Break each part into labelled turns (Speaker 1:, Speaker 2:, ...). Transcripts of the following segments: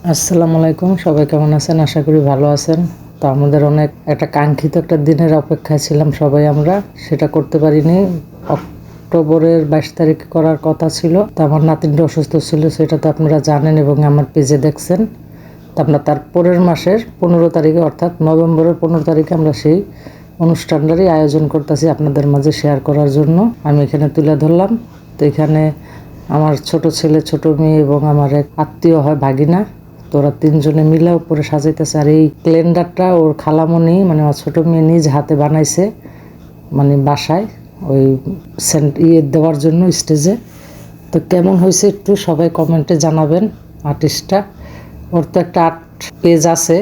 Speaker 1: আসসালামু আলাইকুম, সবাই কেমন আছেন? আশা করি ভালো আছেন। তো আমাদের অনেক একটা কাঙ্ক্ষিত একটা দিনের অপেক্ষায় ছিলাম সবাই আমরা, সেটা করতে পারিনি। অক্টোবরের 22 তারিখ করার কথা ছিল। তো আমার নাতিনটা অসুস্থ ছিল, সেটা তো আপনারা জানেন এবং আমার পেজে দেখছেন। তো আমরা তার পরের মাসের 15 তারিখে, অর্থাৎ নভেম্বরের 15 তারিখে আমরা সেই অনুষ্ঠানটারই আয়োজন করতেছি আপনাদের মাঝে শেয়ার করার জন্য। আমি এখানে তুলে ধরলাম। তো এখানে আমার ছোট ছেলে, ছোট মেয়ে এবং আমার এক আত্মীয় হয় ভাগিনা, তো ওরা তিনজনে মিলে উপরে সাজাইতেছে। আর এই ক্যালেন্ডারটা ওর খালামণি, মানে আমার ছোটো মেয়ে নিজ হাতে বানাইছে, মানে বাসায় ওই দেওয়ার জন্য স্টেজে। তো কেমন হয়েছে একটু সবাই কমেন্টে জানাবেন। আর্টিস্টটা, ওর তো একটা আর্ট পেজ আছে,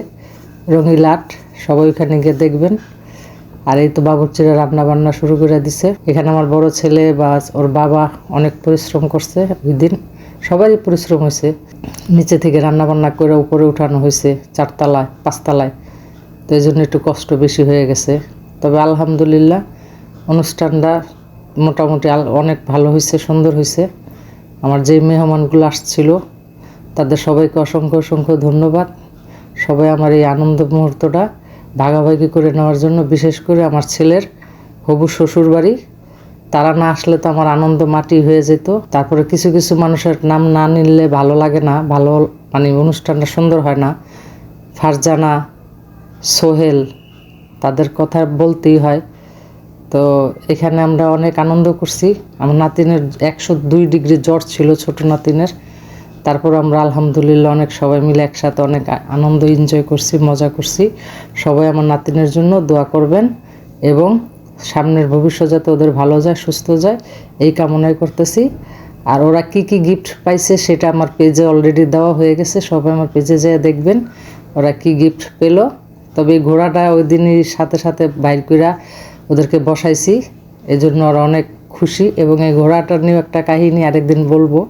Speaker 1: রঙিল আর্ট, সবাই ওইখানে গিয়ে দেখবেন। আর এই তো বাবুর্চিরা রান্না বান্না শুরু করে দিছে। এখানে আমার বড় ছেলে বা ওর বাবা অনেক পরিশ্রম করছে ওই দিন, সবারই পরিশ্রম হয়েছে। নিচে থেকে রান্না বান্না করে উপরে উঠানো হয়েছে 4তলায় 5তলায়, তো এই জন্য একটু কষ্ট বেশি হয়ে গেছে। তবে আলহামদুলিল্লাহ অনুষ্ঠানটা মোটামুটি অনেক ভালো হয়েছে, সুন্দর হয়েছে। আমার যেই মেহমানগুলো আসছিল তাদের সবাইকে অসংখ্য অসংখ্য ধন্যবাদ। সবাই আমার এই আনন্দ মুহূর্তটা ভাগাভাগি করে নেওয়ার জন্য, বিশেষ করে আমার ছেলের হবু শ্বশুরবাড়ি, তারা না আসলে তো আমার আনন্দ মাটি হয়ে যেত। তারপরে কিছু কিছু মানুষের নাম না নিলে ভালো লাগে না, ভালো মানে অনুষ্ঠানটা সুন্দর হয় না। ফারজানা, সোহেল, তাদের কথা বলতেই হয়। তো এখানে আমরা অনেক আনন্দ করছি। আমার নাতিনের 102 ডিগ্রি জ্বর ছিল, ছোট নাতিনের। তারপর আমরা আলহামদুলিল্লাহ অনেক সবাই মিলে একসাথে অনেক আনন্দ এনজয় করছি, মজা করছি। সবাই আমার নাতিনের জন্য দোয়া করবেন এবং সামনের ভবিষ্যৎ যাতে ওদের ভালো যায়, সুস্থ যায়, এই কামনাই করতেছি। আর ওরা কি কি গিফট পাইছে সেটা আমার পেজে অলরেডি দেওয়া হয়ে গেছে, সবাই আমার পেজে যেয়ে দেখবেন ওরা কি গিফট পেলো। তবে এই ঘোড়াটা ওই দিনই সাথে সাথে বাইর কইরা ওদেরকে বসাইছি, এই জন্য ওরা অনেক খুশি। এবং এই ঘোড়াটা নিয়েও একটা কাহিনী আরেকদিন বলবো,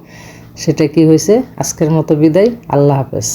Speaker 1: সেটা কি হয়েছে। আজকের মতো বিদায়, আল্লাহ হাফেজ।